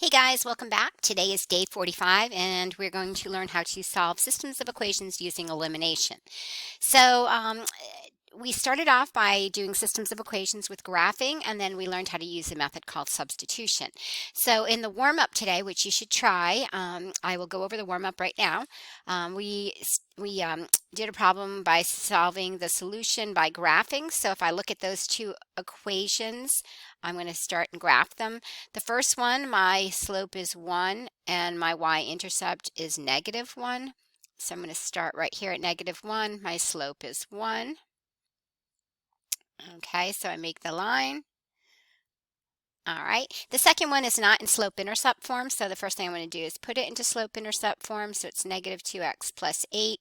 Hey guys, welcome back. Today is day 45 and we're going to learn how to solve systems of equations using elimination. We started off by doing systems of equations with graphing, and then we learned how to use a method called substitution. So in the warm-up today, which you should try, I will go over the warm-up right now. We did a problem by solving the solution by graphing. So if I look at those two equations, I'm going to start and graph them. The first one, my slope is 1 and my y-intercept is -1. So I'm going to start right here at -1. My slope is 1. Okay, so I make the line. All right, the second one is not in slope-intercept form, so the first thing I'm going to do is put it into slope-intercept form, so it's -2x plus 8.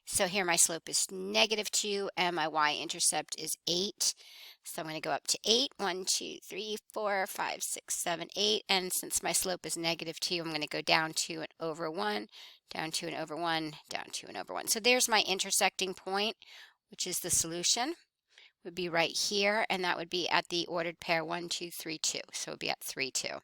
So here my slope is -2 and my y-intercept is 8. So I'm going to go up to 8. 1, 2, 3, 4, 5, 6, 7, 8. And since my slope is -2, I'm going to go down 2 and over 1, down 2 and over 1, down 2 and over 1. So there's my intersecting point, which is the solution. Would be right here, and that would be at the ordered pair 1, 2, 3, 2. So it would be at 3, 2.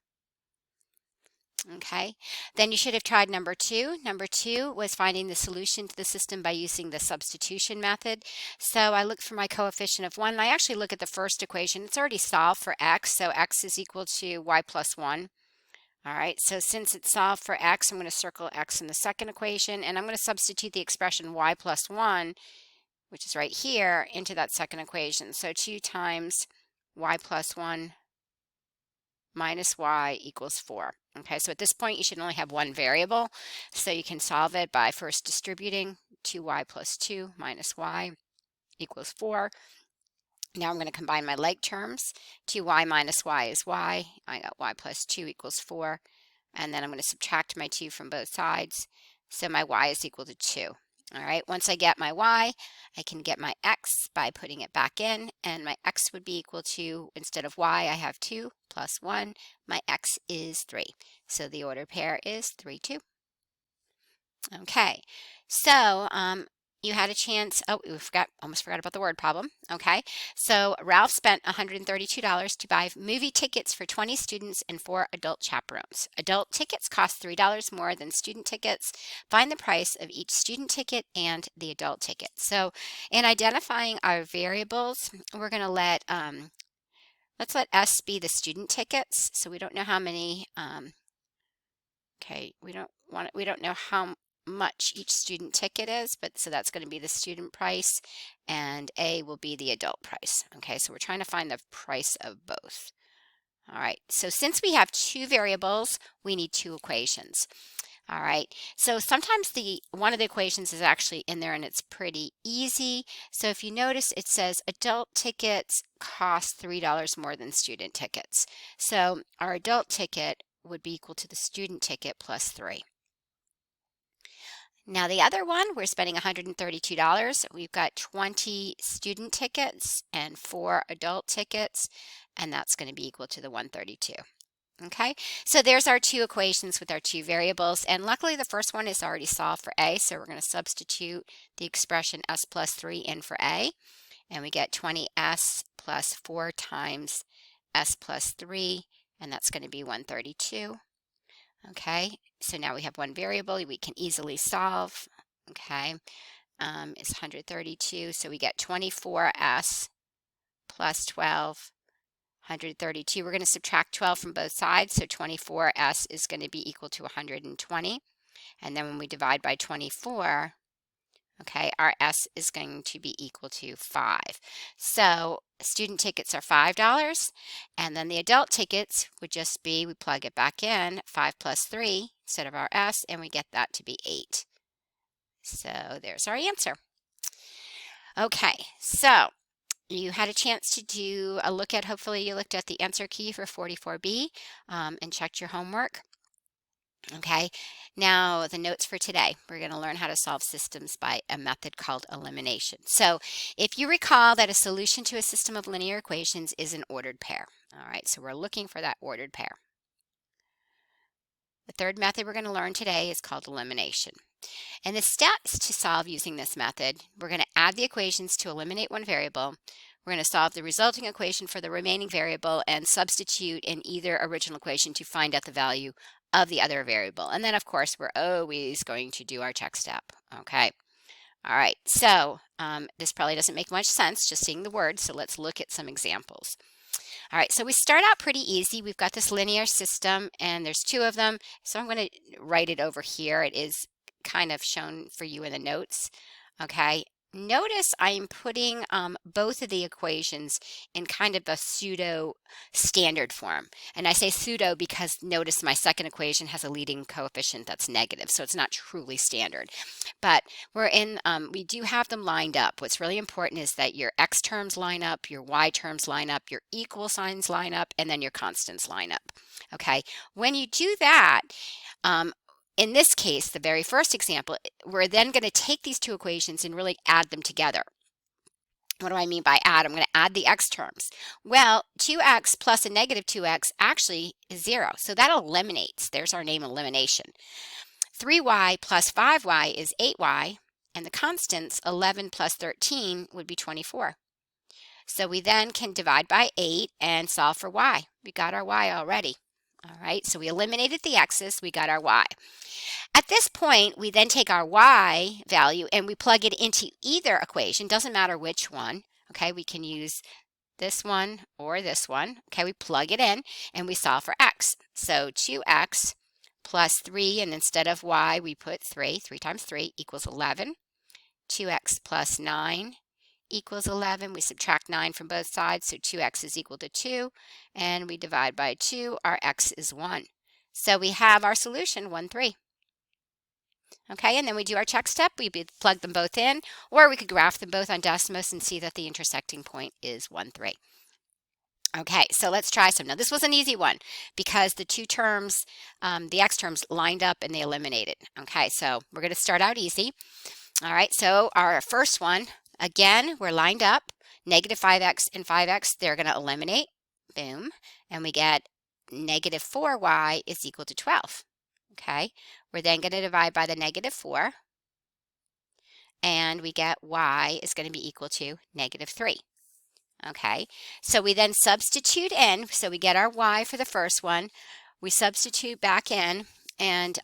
Okay, then you should have tried number 2. Number 2 was finding the solution to the system by using the substitution method. So I look for my coefficient of 1, and I actually look at the first equation. It's already solved for x, so x is equal to y plus 1. All right, so since it's solved for x, I'm going to circle x in the second equation, and I'm going to substitute the expression y plus 1, which is right here, into that second equation. So 2 times y plus 1 minus y equals 4. Okay, so at this point you should only have one variable, so you can solve it by first distributing 2y plus 2 minus y equals 4. Now I'm going to combine my like terms. 2y minus y is y. I got y plus 2 equals 4. And then I'm going to subtract my 2 from both sides. So my y is equal to 2. All right, once I get my y, I can get my x by putting it back in, and my x would be equal to, instead of y, I have 2 plus 1. My x is 3. So the ordered pair is 3, 2. Okay, so you had a chance. Oh, we almost forgot about the word problem. Okay, so Ralph spent $132 to buy movie tickets for 20 students and 4 adult chaperones. Adult tickets cost $3 more than student tickets. Find the price of each student ticket and the adult ticket. So in identifying our variables, we're going to let's let S be the student tickets. So we don't know how many. Okay, we don't know how much each student ticket is, but so that's going to be the student price, and A will be the adult price. Okay, so we're trying to find the price of both. All right, so since we have two variables, we need two equations. All right, so sometimes one of the equations is actually in there and it's pretty easy. So if you notice, it says adult tickets cost $3 more than student tickets. So our adult ticket would be equal to the student ticket plus 3. Now the other one, we're spending $132. We've got 20 student tickets and 4 adult tickets, and that's going to be equal to the 132. Okay, so there's our two equations with our two variables, and luckily the first one is already solved for A, so we're going to substitute the expression s plus 3 in for A, and we get 20s plus 4 times s plus 3, and that's going to be 132. Okay, so now we have one variable we can easily solve. Okay, it's 132, so we get 24s plus 12, 132. We're going to subtract 12 from both sides, so 24s is going to be equal to 120. And then when we divide by 24, okay, our s is going to be equal to 5. So student tickets are $5, and then the adult tickets would just be, we plug it back in, 5 plus 3 instead of our s, and we get that to be 8. So there's our answer. Okay, so you had a chance to do a look at, hopefully you looked at the answer key for 44B and checked your homework. Okay, now the notes for today. We're going to learn how to solve systems by a method called elimination. So if you recall that a solution to a system of linear equations is an ordered pair. All right, so we're looking for that ordered pair. The third method we're going to learn today is called elimination. And the steps to solve using this method, we're going to add the equations to eliminate one variable. We're going to solve the resulting equation for the remaining variable and substitute in either original equation to find out the value of the other variable. And then, of course, we're always going to do our check step. Okay. All right. So this probably doesn't make much sense just seeing the words. So let's look at some examples. All right, so we start out pretty easy. We've got this linear system and there's two of them. So I'm going to write it over here. It is kind of shown for you in the notes. Okay, notice I'm putting both of the equations in kind of a pseudo standard form. And I say pseudo because notice my second equation has a leading coefficient that's negative. So it's not truly standard. But we do have them lined up. What's really important is that your x terms line up, your y terms line up, your equal signs line up, and then your constants line up. Okay, when you do that, in this case, the very first example, we're then going to take these two equations and really add them together. What do I mean by add? I'm going to add the x terms. Well, 2x plus a negative 2x actually is 0. So that eliminates. There's our name, elimination. 3y plus 5y is 8y, and the constants 11 plus 13 would be 24. So we then can divide by 8 and solve for y. We got our y already. All right, so we eliminated the x's, we got our y. At this point, we then take our y value and we plug it into either equation, doesn't matter which one. Okay, we can use this one or this one. Okay, we plug it in and we solve for x. So 2x plus 3, and instead of y, we put 3. 3 times 3 equals 11. 2x plus 9 equals 11. We subtract 9 from both sides, so 2x is equal to 2, and we divide by 2. Our x is 1. So we have our solution, 1, 3. Okay, and then we do our check step. We plug them both in, or we could graph them both on Desmos and see that the intersecting point is 1, 3. Okay, so let's try some. Now, this was an easy one because the two terms, the x terms lined up and they eliminated. Okay, so we're going to start out easy. All right, so our first one, again, we're lined up. Negative 5x and 5x, they're going to eliminate. Boom. And we get negative 4y is equal to 12. Okay, we're then going to divide by the negative 4. And we get y is going to be equal to negative 3. Okay, so we then substitute in, so we get our y for the first one, we substitute back in, and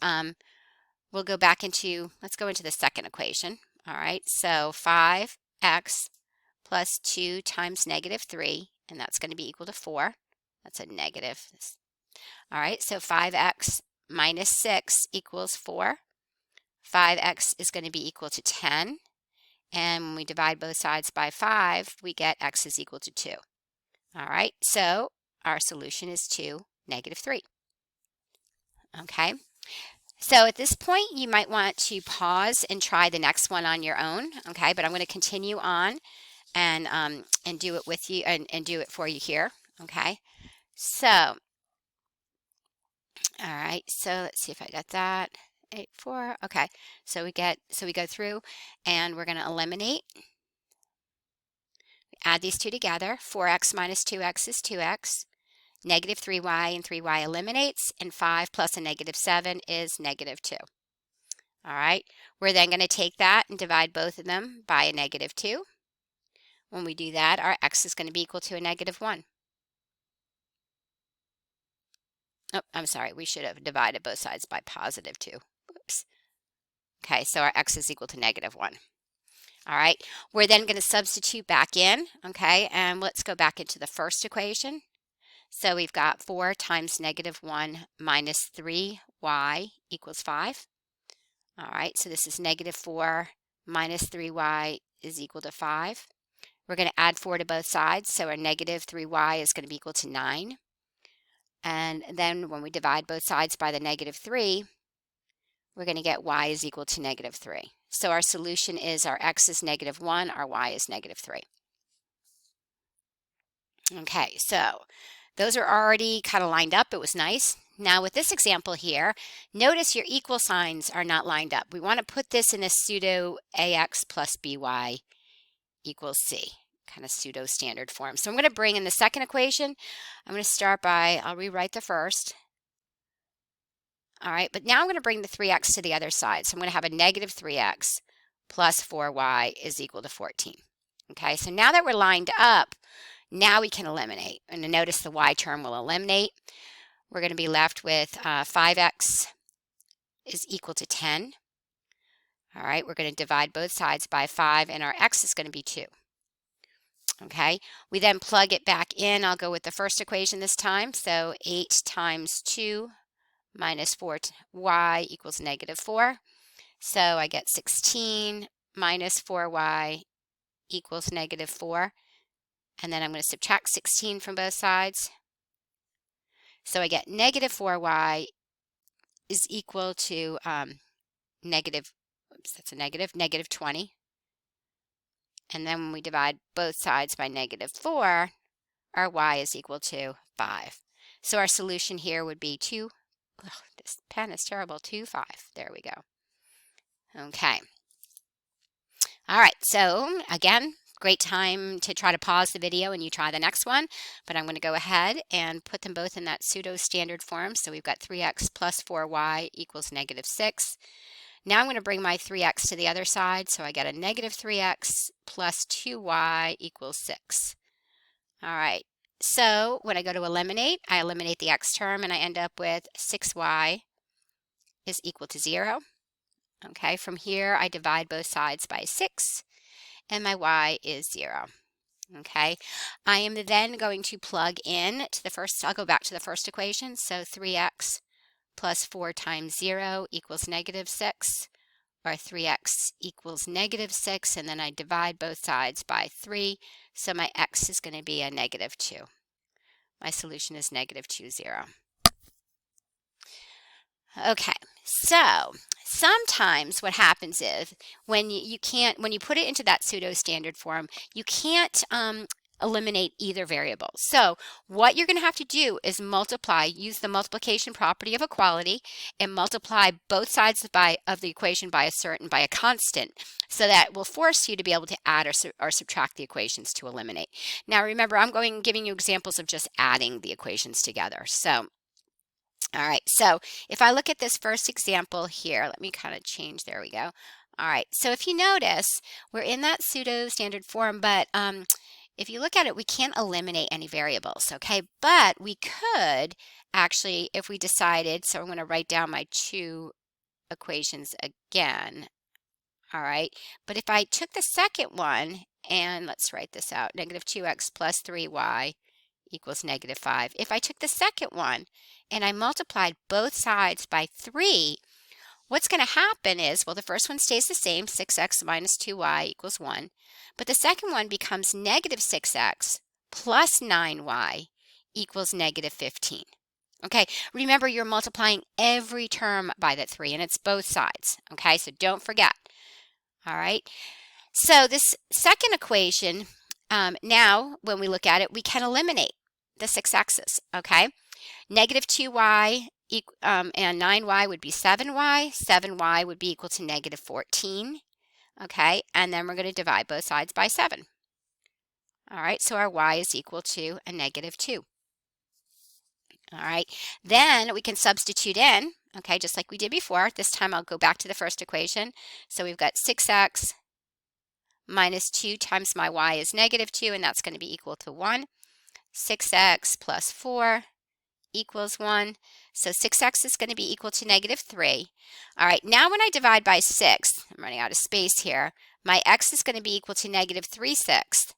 we'll go back into, let's go into the second equation. All right, so 5x plus 2 times negative 3, and that's going to be equal to 4. That's a negative. All right, so 5x minus 6 equals 4. 5x is going to be equal to 10. And when we divide both sides by 5, we get x is equal to 2. All right, so our solution is 2, negative 3. Okay, so at this point, you might want to pause and try the next one on your own. Okay, but I'm going to continue on and do it with you and do it for you here. Okay, so all right, so let's see if I got that. 8, 4. Okay, so we go through and we're going to eliminate. Add these two together. 4x minus 2x is 2x. Negative 3y and 3y eliminates, and 5 plus a negative 7 is negative 2. All right, we're then going to take that and divide both of them by a negative 2. When we do that, our x is going to be equal to a negative 1. Oh, I'm sorry, we should have divided both sides by positive 2. Oops. Okay, so our x is equal to negative 1. All right, we're then going to substitute back in, okay, and let's go back into the first equation. So we've got 4 times negative 1 minus 3y equals 5. All right, so this is negative 4 minus 3y is equal to 5. We're going to add 4 to both sides, so our negative 3y is going to be equal to 9. And then when we divide both sides by the negative 3, we're going to get y is equal to negative 3. So our solution is our x is negative 1, our y is negative 3. Okay, so those are already kind of lined up. It was nice. Now with this example here, notice your equal signs are not lined up. We want to put this in a pseudo ax plus by equals c, kind of pseudo standard form. So I'm going to bring in the second equation. I'm going to start by, I'll rewrite the first. All right, but now I'm going to bring the 3x to the other side. So I'm going to have a negative 3x plus 4y is equal to 14. Okay, so now that we're lined up, now we can eliminate. And notice the y term will eliminate. We're going to be left with 5x is equal to 10. All right, we're going to divide both sides by 5, and our x is going to be 2. Okay, we then plug it back in. I'll go with the first equation this time. So 8 times 2 minus 4y equals negative 4. So I get 16 minus 4y equals negative 4. And then I'm going to subtract 16 from both sides. So I get negative 4y is equal to negative 20. And then when we divide both sides by negative 4, our y is equal to 5. So our solution here would be 2. Oh, this pen is terrible. 2, 5. There we go. Okay. All right. So again, great time to try to pause the video and you try the next one. But I'm going to go ahead and put them both in that pseudo-standard form. So we've got 3x plus 4y equals negative 6. Now I'm going to bring my 3x to the other side. So I get a negative 3x plus 2y equals 6. All right. So when I go to eliminate, I eliminate the x term and I end up with 6y is equal to 0. Okay, from here I divide both sides by 6 and my y is 0. Okay, I am then going to plug in to the first, I'll go back to the first equation. So 3x plus 4 times 0 equals negative 6, or 3x equals negative 6, and then I divide both sides by 3. So my x is going to be a negative 2. My solution is negative 2, 0. Okay, so sometimes what happens is when you put it into that pseudo-standard form, you can't eliminate either variable. So what you're going to have to do is use the multiplication property of equality and multiply both sides of the equation by a constant, so that will force you to be able to add or subtract the equations to eliminate. Now remember, I'm giving you examples of just adding the equations together. So all right, so if I look at this first example here, let me kind of change, there we go. All right, so if you notice, we're in that pseudo-standard form, but if you look at it, we can't eliminate any variables, okay? But we could actually, if we decided, so I'm going to write down my two equations again. All right, but if I took the second one, and let's write this out, negative 2x plus 3y equals negative 5. If I took the second one and I multiplied both sides by 3, what's going to happen is, well, the first one stays the same, 6x minus 2y equals 1. But the second one becomes negative 6x plus 9y equals negative 15. Okay, remember you're multiplying every term by that 3, and it's both sides. Okay, so don't forget. All right, so this second equation, now when we look at it, we can eliminate the 6x's, okay? Negative 2y and 9y would be 7y. 7y would be equal to negative 14, okay? And then we're going to divide both sides by 7. All right, so our y is equal to a negative 2. All right, then we can substitute in, okay, just like we did before. This time I'll go back to the first equation. So we've got 6x minus 2 times my y is negative 2, and that's going to be equal to 1. 6x plus 4 equals 1. So 6x is going to be equal to negative 3. All right, now when I divide by 6, I'm running out of space here, my x is going to be equal to negative 3/6,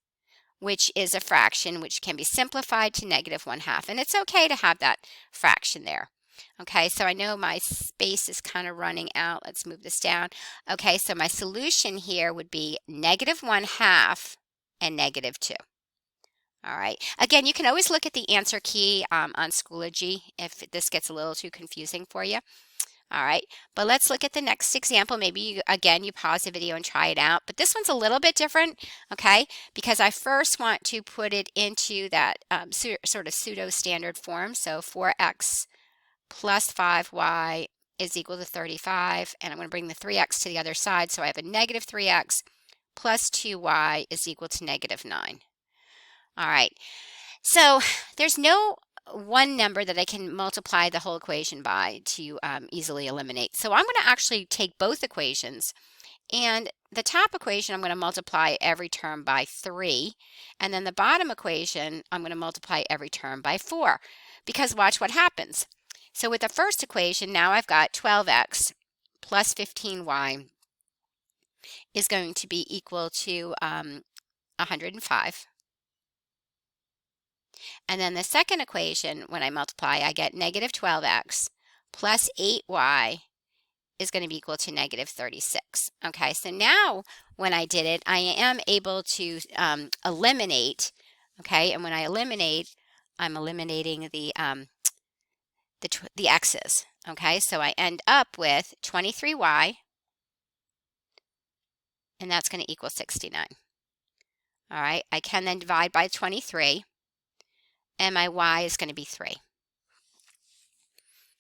which is a fraction which can be simplified to negative 1/2. And it's okay to have that fraction there. Okay, so I know my space is kind of running out. Let's move this down. Okay, so my solution here would be negative 1/2 and negative 2. All right, again, you can always look at the answer key on Schoology if this gets a little too confusing for you. All right, but let's look at the next example. Maybe you pause the video and try it out. But this one's a little bit different, okay, because I first want to put it into that sort of pseudo-standard form. So 4x plus 5y is equal to 35, and I'm going to bring the 3x to the other side. So I have a negative 3x plus 2y is equal to negative 9. All right, so there's no one number that I can multiply the whole equation by to easily eliminate. So I'm going to actually take both equations And the top equation, I'm going to multiply every term by 3. And then the bottom equation, I'm going to multiply every term by 4. Because watch what happens. So with the first equation, now I've got 12x plus 15y is going to be equal to 105. And then the second equation, when I multiply, I get negative 12x plus 8y is going to be equal to negative 36. Okay, so now when I did it, I am able to eliminate. Okay, and when I eliminate, I'm eliminating the x's. Okay, so I end up with 23y, and that's going to equal 69. All right, I can then divide by 23, and my y is going to be 3.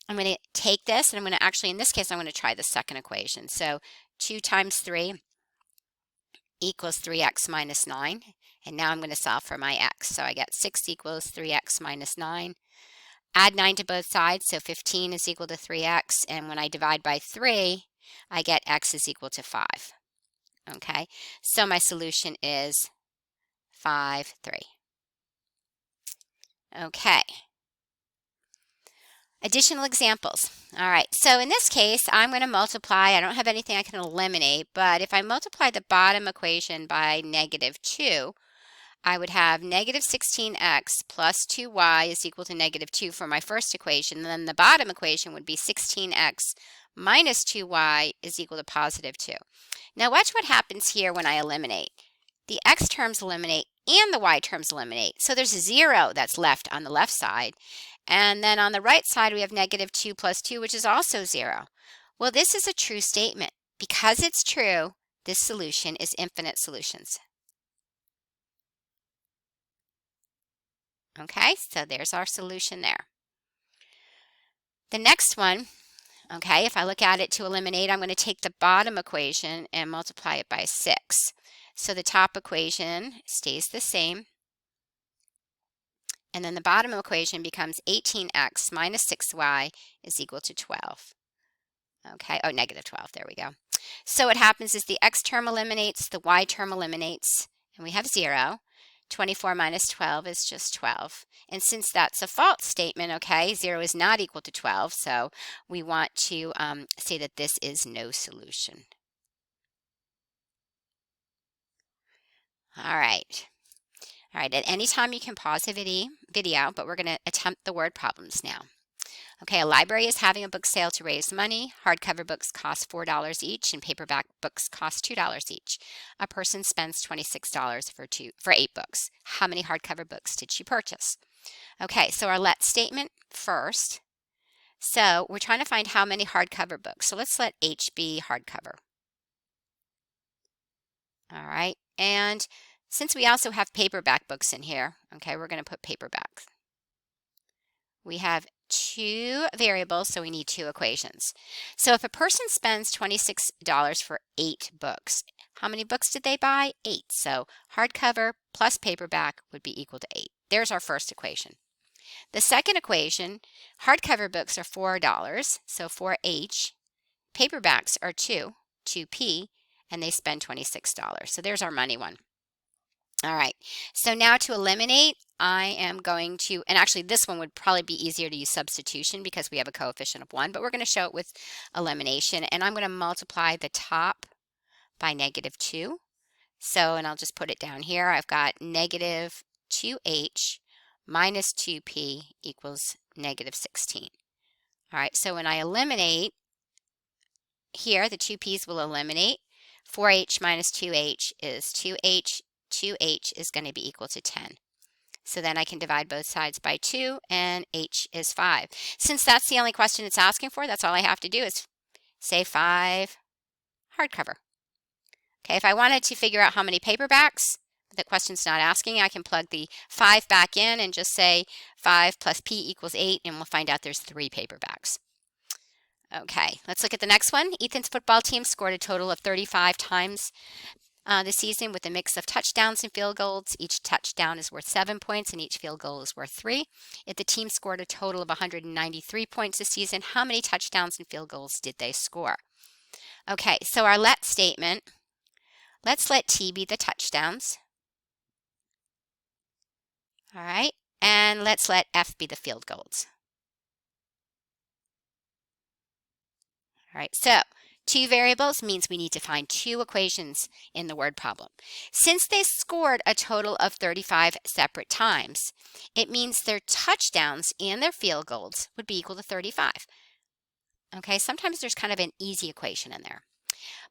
I'm going to take this, and I'm going to actually, in this case, I'm going to try the second equation. So 2 times 3 equals 3x minus 9. And now I'm going to solve for my x. So I get 6 equals 3x minus 9. Add 9 to both sides, so 15 is equal to 3x. And when I divide by 3, I get x is equal to 5. Okay, so my solution is 5, 3. Okay. Additional examples. All right, so in this case, I'm going to multiply. I don't have anything I can eliminate, but if I multiply the bottom equation by negative 2, I would have negative 16x plus 2y is equal to negative 2 for my first equation. And then the bottom equation would be 16x minus 2y is equal to positive 2. Now watch what happens here when I eliminate. The x terms eliminate and the y terms eliminate. So there's a 0 that's left on the left side. And then on the right side, we have negative 2 plus 2, which is also 0. Well, this is a true statement. Because it's true, this solution is infinite solutions. Okay, so there's our solution there. The next one, okay, if I look at it to eliminate, I'm going to take the bottom equation and multiply it by 6. So the top equation stays the same. And then the bottom equation becomes 18x minus 6y is equal to 12. Okay, oh, negative 12, there we go. So what happens is the x term eliminates, the y term eliminates, and we have 0. 24 minus 12 is just 12. And since that's a false statement, okay, 0 is not equal to 12, so we want to say that this is no solution. All right. All right, at any time you can pause the video, but we're going to attempt the word problems now. Okay, a library is having a book sale to raise money. Hardcover books cost $4 each and paperback books cost $2 each. A person spends $26 for 8 books. How many hardcover books did she purchase? Okay, so our let statement first. So we're trying to find how many hardcover books. So let's let H be hardcover. All right, and since we also have paperback books in here, okay, we're going to put paperback. We have 2 variables, so we need 2 equations. So if a person spends $26 for 8 books, how many books did they buy? 8. So hardcover plus paperback would be equal to 8. There's our first equation. The second equation, hardcover books are $4, so 4H. Paperbacks are 2P, and they spend $26. So there's our money one. All right, so now to eliminate, I am going to, and actually this one would probably be easier to use substitution because we have a coefficient of 1, but we're going to show it with elimination, and I'm going to multiply the top by negative 2. So, and I'll just put it down here. I've got negative 2H minus 2P equals negative 16. All right, so when I eliminate here, the 2P's will eliminate. 4H minus 2H is 2H. 2H is going to be equal to 10. So then I can divide both sides by 2, and H is 5. Since that's the only question it's asking for, that's all I have to do is say 5 hardcover. Okay, if I wanted to figure out how many paperbacks, the question's not asking, I can plug the 5 back in and just say 5 plus P equals 8, and we'll find out there's 3 paperbacks. Okay, let's look at the next one. Ethan's football team scored a total of 35 times this season with a mix of touchdowns and field goals. Each touchdown is worth 7 points and each field goal is worth 3. If the team scored a total of 193 points this season, how many touchdowns and field goals did they score? Okay, so our let statement, let's let T be the touchdowns. All right, and let's let F be the field goals. All right, so two variables means we need to find two equations in the word problem. Since they scored a total of 35 separate times, it means their touchdowns and their field goals would be equal to 35. Okay, sometimes there's kind of an easy equation in there.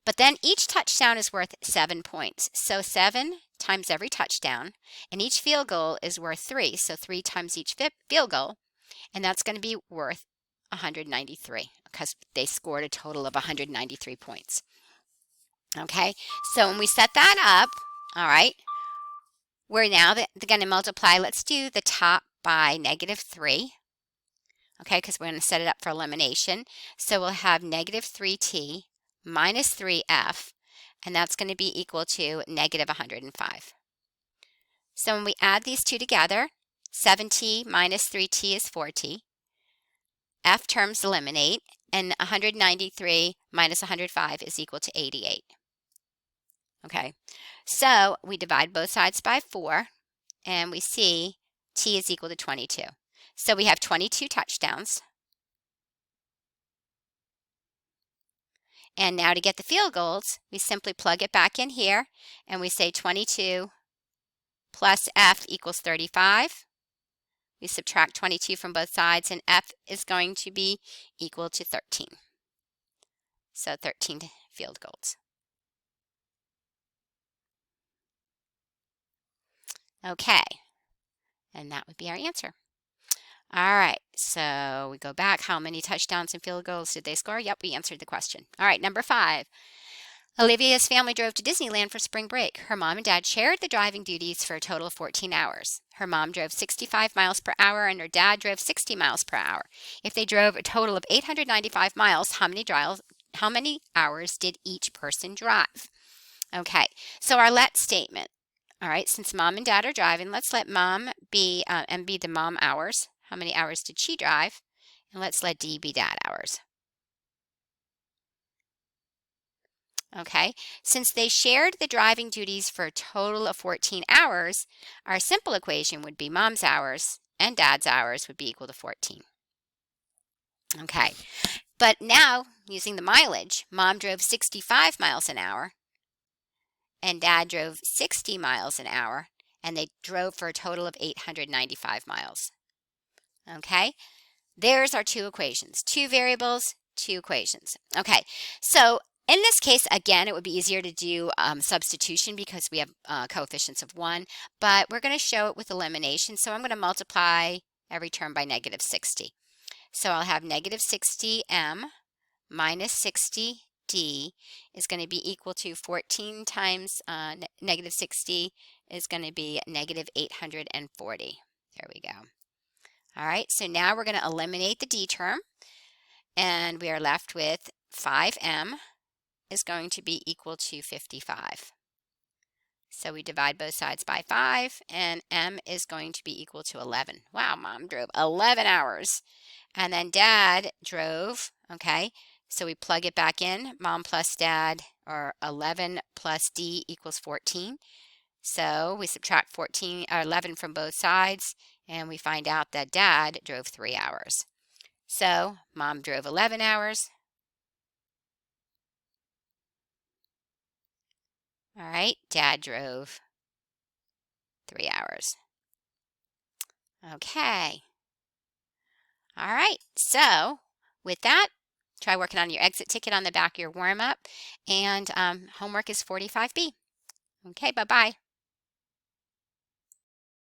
But then each touchdown is worth 7 points. So 7 times every touchdown, and each field goal is worth 3. So 3 times each field goal, and that's going to be worth 193 because they scored a total of 193 points. Okay, so when we set that up, all right, we're now going to multiply. Let's do the top by -3. Okay, because we're going to set it up for elimination. So we'll have -3t minus 3f, and that's going to be equal to -105. So when we add these two together, 7t minus 3t is 4t. F terms eliminate, and 193 minus 105 is equal to 88. Okay, so we divide both sides by 4, and we see t is equal to 22. So we have 22 touchdowns. And now to get the field goals, we simply plug it back in here, and we say 22 plus F equals 35. We subtract 22 from both sides, and F is going to be equal to 13. So 13 field goals. Okay, and that would be our answer. All right, so we go back. How many touchdowns and field goals did they score? Yep, we answered the question. All right, number 5. Olivia's family drove to Disneyland for spring break. Her mom and dad shared the driving duties for a total of 14 hours. Her mom drove 65 miles per hour and her dad drove 60 miles per hour. If they drove a total of 895 miles, how many hours did each person drive? Okay, so our let statement. All right, since mom and dad are driving, let's let mom be the mom hours. How many hours did she drive? And let's let D be dad hours. Okay, since they shared the driving duties for a total of 14 hours, our simple equation would be mom's hours and dad's hours would be equal to 14. Okay, but now using the mileage, mom drove 65 miles an hour and dad drove 60 miles an hour, and they drove for a total of 895 miles. Okay, there's our two equations, two variables, two equations. Okay, so in this case, again, it would be easier to do substitution because we have coefficients of 1, but we're going to show it with elimination. So I'm going to multiply every term by -60. So I'll have -60m minus 60d is going to be equal to 14 times -60 is going to be -840. There we go. All right, so now we're going to eliminate the d term, and we are left with 5m is going to be equal to 55. So we divide both sides by 5, and m is going to be equal to 11. Wow, mom drove 11 hours. And then dad drove, okay, so we plug it back in, mom plus dad, or 11 plus d equals 14. So we subtract 11 from both sides, and we find out that dad drove 3 hours. So mom drove 11 hours. All right, dad drove 3 hours. Okay. All right, so with that, try working on your exit ticket on the back of your warm-up, and homework is 45B. Okay, bye-bye.